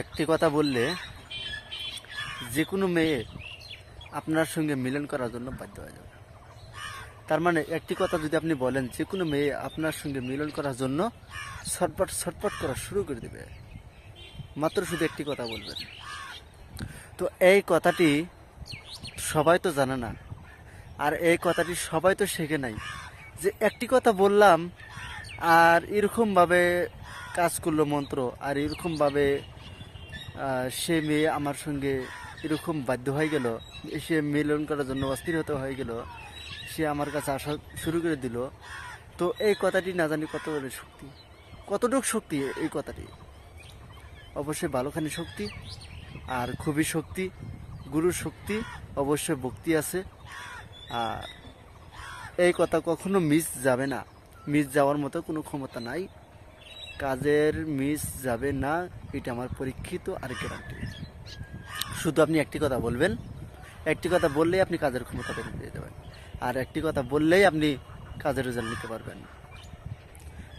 একটি কথা বললে যে কোনো মেয়ে আপনার সঙ্গে মিলন করার জন্য বাধ্য হয়ে যাবে। তার মানে একটি কথা যদি আপনি বলেন, যে কোনো মেয়ে আপনার সঙ্গে মিলন করার জন্য ছটপট ছটপট করা শুরু করে দেবে, মাত্র শুধু একটি কথা বলবেন। তো এই কথাটি সবাই তো জানে না, আর এই কথাটি সবাই তো শেখে নাই, যে একটি কথা বললাম আর এরকমভাবে কাজ করলো মন্ত্র, আর এরকমভাবে সে মেয়ে আমার সঙ্গে এরকম বাধ্য হয়ে গেল, সে মিলন করার জন্য অস্থির হতে হয়ে গেল, সে আমার কাছে আসা শুরু করে দিল। তো এই কথাটি না জানি কত শক্তি, কতটুকু শক্তি এই কথাটি। অবশ্যই ভালোখানি শক্তি, আর খুবই শক্তি, গুরুর শক্তি, অবশ্যই ভক্তি আছে। আর এই কথা কখনো মিস যাবে না, মিস যাওয়ার মতো কোনো ক্ষমতা নাই, কাজের মিস যাবে না, এটা আমার পরীক্ষিত আর গ্যারান্টি। শুধু আপনি একটি কথা বলবেন, একটি কথা বললেই আপনি কাজের ক্ষমতা পেয়ে যাবেন, আর একটি কথা বললেই আপনি কাজের রেজাল্ট নিতে পারবেন।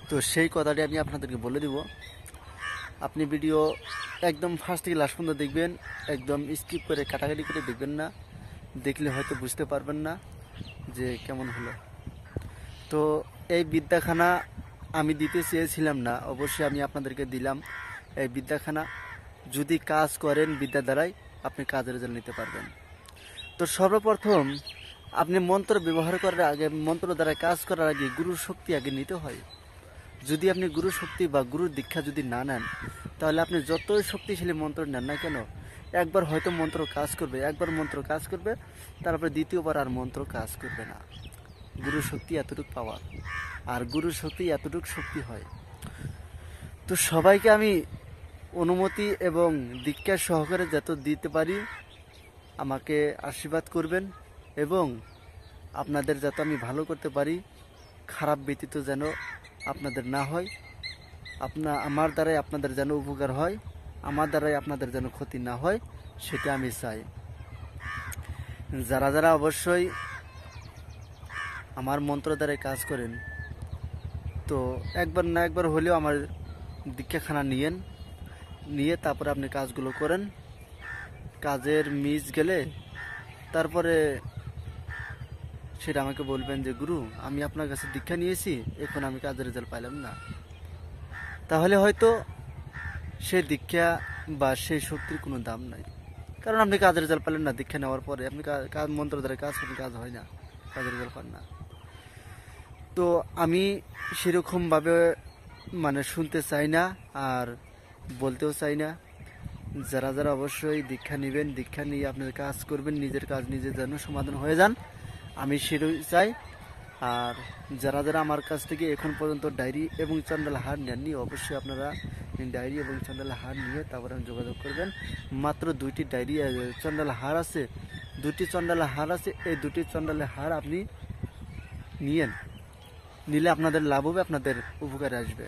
তো সেই কথাটি আমি আপনাদেরকে বলে দিব। আপনি ভিডিও একদম ফার্স্ট থেকে লাস্ট পর্যন্ত দেখবেন, একদম স্কিপ করে কাটাকাটি করে দেখবেন না, দেখলে হয়তো বুঝতে পারবেন না যে কেমন হলো। তো এই বিদ্যাখানা আমি দিতে চেয়েছিলাম না, অবশ্যই আমি আপনাদেরকে দিলাম। এই বিদ্যাখানা যদি কাজ করেন বিদ্যা দ্বারাই আপনি কাজের রেজাল্ট নিতে পারবেন। তো সর্বপ্রথম আপনি মন্ত্র ব্যবহার করার আগে, মন্ত্র দ্বারা কাজ করার আগে গুরুর শক্তি আগে নিতে হয়। যদি আপনি গুরুর শক্তি বা গুরুর দীক্ষা যদি না নেন, তাহলে আপনি যতই শক্তিশালী মন্ত্র নেন না কেন, একবার হয়তো মন্ত্র কাজ করবে, একবার মন্ত্র কাজ করবে, তারপরে দ্বিতীয়বার আর মন্ত্র কাজ করবে না। গুরুর শক্তি এতটুকু পাওয়ার, আর গুরুর শক্তি এতটুকু শক্তি হয়। তো সবাইকে আমি অনুমতি এবং দীক্ষা সহকারে যত দিতে পারি আমাকে আশীর্বাদ করবেন, এবং আপনাদের যত আমি ভালো করতে পারি, খারাপ ব্যতীত যেন আপনাদের না হয়, আমার দ্বারাই আপনাদের যেন উপকার হয়, আমার দ্বারাই আপনাদের যেন ক্ষতি না হয়, সেটা আমি চাই। যারা যারা অবশ্যই আমার মন্ত্র দ্বারাই কাজ করেন, তো একবার না একবার হলেও আমার দীক্ষাখানা নিয়ে তারপরে আপনি কাজগুলো করেন। কাজের মিস গেলে তারপরে সেটা আমাকে বলবেন যে গুরু, আমি আপনার কাছে দীক্ষা নিয়েছি, এখন আমি কাজের রেজাল্ট পাইলাম না। তাহলে হয়তো সেই দীক্ষা বা সেই শক্তির কোনো দাম নাই, কারণ আপনি কাজের রেজাল্ট পেলেন না। দীক্ষা নেওয়ার পরে আপনি কাজ মন্ত্র দ্বারা কাজ করেন, কাজ হয় না, কাজের রেজাল্ট পান না। তো আমি সেরকমভাবে মানে শুনতে চাই না, আর বলতেও চাই না। যারা যারা অবশ্যই দীক্ষা নেবেন, দীক্ষা নিয়ে আপনার কাজ করবেন, নিজের কাজ নিজে যেন সমাধান হয়ে যান, আমি সেটাই চাই। আর যারা যারা আমার কাছ থেকে এখন পর্যন্ত ডায়েরি এবং চন্ডাল হার নেননি, অবশ্যই আপনারা ডায়েরি এবং চন্ডাল হার নিয়ে তারপরে যোগাযোগ করবেন। মাত্র 2টি ডায়েরি চন্ডাল হার আছে, 2টি চন্ডাল হার আছে, এই 2টি চন্ডাল হার আপনি নিলে আপনাদের লাভ হবে, আপনাদের উপকারে আসবে।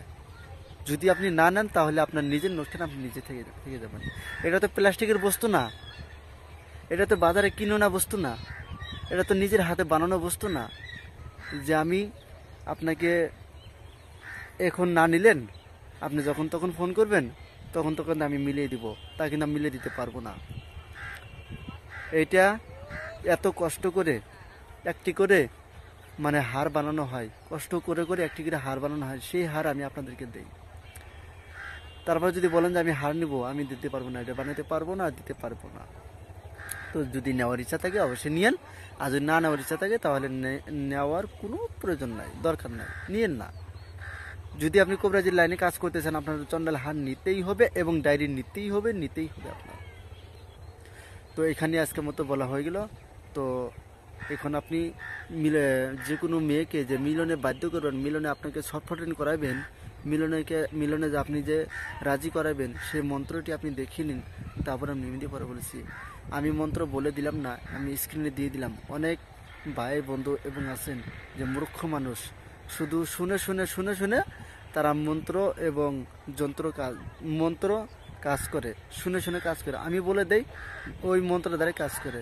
যদি আপনি না নেন তাহলে আপনার নিজের নোটখানে আপনি নিজে থেকে যাবেন। এটা তো প্লাস্টিকের বস্তু না, এটা তো বাজারে কিনোনা বস্তু না, এটা তো নিজের হাতে বানানো বস্তু না, যে আমি আপনাকে এখন না নিলেন, আপনি যখন তখন ফোন করবেন, তখন আমি মিলিয়ে দিব, তা কিন্তু আমি মিলিয়ে দিতে পারবো না। এইটা এত কষ্ট করে একটি করে মানে হার বানানো হয়, কষ্ট করে করে একটি করে হার বানানো হয়, সেই হার আমি আপনাদেরকে দেই। তারপর যদি বলেন যে আমি হার নিব, আমি দিতে পারবো না, এটা বানাতে পারবো না, দিতে পারবো না। তো যদি নেওয়ার ইচ্ছা থাকে অবশ্যই নিয়েন, আর যদি না নেওয়ার ইচ্ছা থাকে তাহলে নেওয়ার কোনো প্রয়োজন নাই, দরকার নাই, নিয়েন না। যদি আপনি কবিরাজির লাইনে কাজ করতেছেন, আপনার চন্ডাল হার নিতেই হবে এবং ডায়েরি নিতেই হবে আপনার। তো এখানে আজকের মতো বলা হয়ে গেল। তো এখন আপনি যে কোনো মেয়েকে যে মিলনে বাধ্য করবেন, মিলনে আপনাকে ছটফটানি করাবেন, মিলনে যে আপনি যে রাজি করাবেন, সেই মন্ত্রটি আপনি দেখিয়ে নিন। তারপর আমি নিমিতে পরে বলেছি, আমি মন্ত্র বলে দিলাম না, আমি স্ক্রিনে দিয়ে দিলাম। অনেক ভাই বন্ধু এবং আছেন যে মূর্খ মানুষ, শুধু শুনে তারা মন্ত্র এবং মন্ত্র কাজ করে, শুনে কাজ করে। আমি বলে দেই ওই মন্ত্র দ্বারা কাজ করে,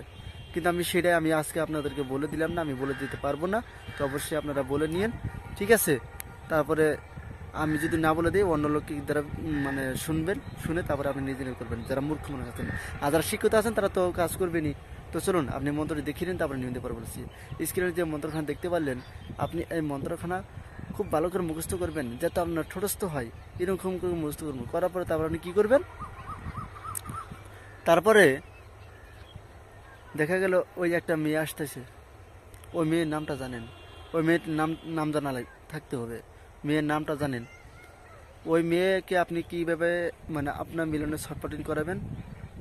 কিন্তু সেটাই আমি আজকে আপনাদেরকে বলে দিলাম না, আমি বলে দিতে পারবো না। তো অবশ্যই আপনারা বলে নিন, ঠিক আছে? তারপরে আমি যদি না বলে দিই অন্য লোককে দ্বারা মানে শুনবেন, শুনে তারপরে আপনি নিজে নিজে করবেন, যারা মূর্খ মনে আছেন। আর যারা শিক্ষিত আছেন তারা তো কাজ করবেনই। তো চলুন আপনি মন্ত্রটি দেখিয়ে নিন, তারপরে নিতে পারবো বলছি। স্ক্রিনে যে মন্ত্রখানা দেখতে পারলেন, আপনি এই মন্ত্রখানা খুব ভালো করে মুখস্থ করবেন, যাতে আপনার ঠোঁটস্থ হয়, এরকম করে মুখস্থ করবেন। করার পরে তারপর আপনি কী করবেন, তারপরে দেখা গেল ওই একটা মেয়ে আসতেছে, ওই মেয়ের নামটা জানেন, ওই মেয়ের নাম জানা থাকতে হবে, মেয়ের নামটা জানেন। ওই মেয়েকে আপনি কীভাবে মানে আপনার মিলনে ছটপটিন করাবেন।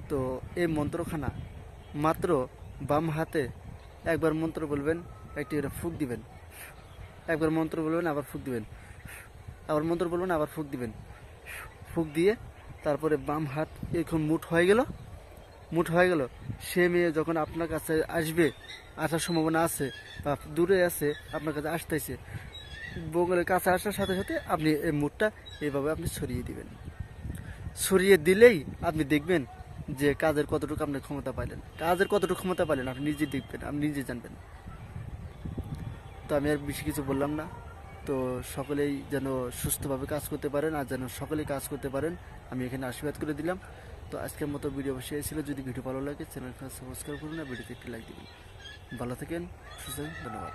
তো এই মন্ত্রখানা মাত্র বাম হাতে একবার মন্ত্র বলবেন, একটি করে ফুঁক দিবেন, একবার মন্ত্র বলবেন আবার ফুঁক দিবেন, আবার মন্ত্র বলবেন আবার ফুঁক দিবেন। ফুঁক দিয়ে তারপরে বাম হাত এরকম মুঠ হয়ে গেল, মুঠ হয়ে গেল। সে মেয়ে যখন আপনার কাছে আসবে, আসার সম্ভাবনা আছে বা দূরে আছে, আপনার কাছে আসতেছে, বগলের কাছে আসার সাথে সাথে আপনি এই মুঠটা এইভাবে আপনি ছড়িয়ে দিবেন। ছড়িয়ে দিলেই আপনি দেখবেন যে কাজের কতটুকু আপনি ক্ষমতা পাইলেন, কাজের কতটুকু ক্ষমতা পাইলেন আপনি নিজে দেখবেন, আপনি নিজে জানবেন। তো আমি আর বেশি কিছু বললাম না। তো সকলেই যেন সুস্থভাবে কাজ করতে পারেন, আর যেন সকলেই কাজ করতে পারেন, আমি এখানে আশীর্বাদ করে দিলাম। তো আজকের মতো ভিডিও অবশ্যই ছিল। যদি ভিডিও ভালো লাগে চ্যানেলটা সাবস্ক্রাইব করুন, আর ভিডিওতে একটি লাইক দিবেন। ভালো থাকেন, সুস্থ থাকেন, ধন্যবাদ।